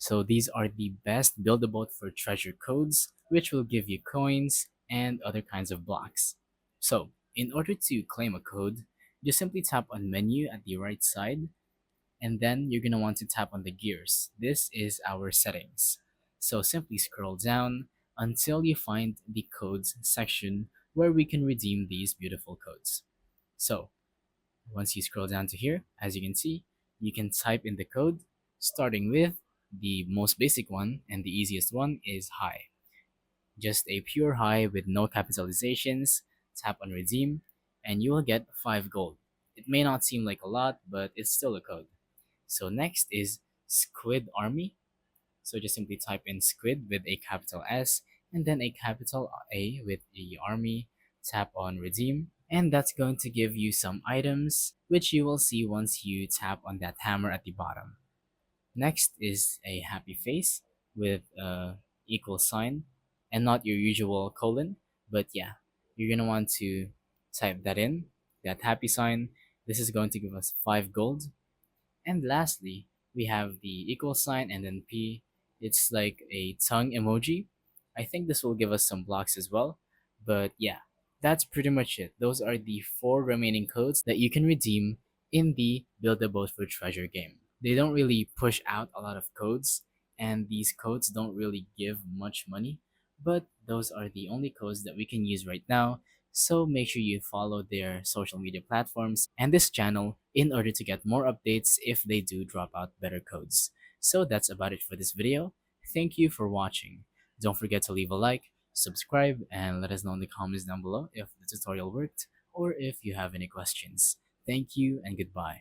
So these are the best build-a-boat for treasure codes, which will give you coins and other kinds of blocks. So in order to claim a code, just simply tap on menu at the right side, and then you're going to want to tap on the gears. This is our settings. So simply scroll down until you find the codes section where we can redeem these beautiful codes. So once you scroll down to here, as you can see, you can type in the code, starting with the most basic one and the easiest one is high. Just a pure high with no capitalizations, tap on redeem, and you will get 5 gold. It may not seem like a lot, but it's still a code. So next is Squid Army. So just simply type in squid with a capital S and then a capital A with the army, tap on redeem, and that's going to give you some items which you will see once you tap on that hammer at the bottom. Next is a happy face with a equal sign and not your usual colon, but yeah, you're gonna want to type that in, that happy sign. This is going to give us 5 gold. And lastly, we have the equal sign and then P. It's like a tongue emoji. I think this will give us some blocks as well. But yeah, that's pretty much it. Those are the 4 remaining codes that you can redeem in the Build a Boat for Treasure game. They don't really push out a lot of codes, and these codes don't really give much money, but those are the only codes that we can use right now. So make sure you follow their social media platforms and this channel in order to get more updates if they do drop out better codes. So that's about it for this video. Thank you for watching. Don't forget to leave a like, subscribe, and let us know in the comments down below if the tutorial worked or if you have any questions. Thank you and goodbye.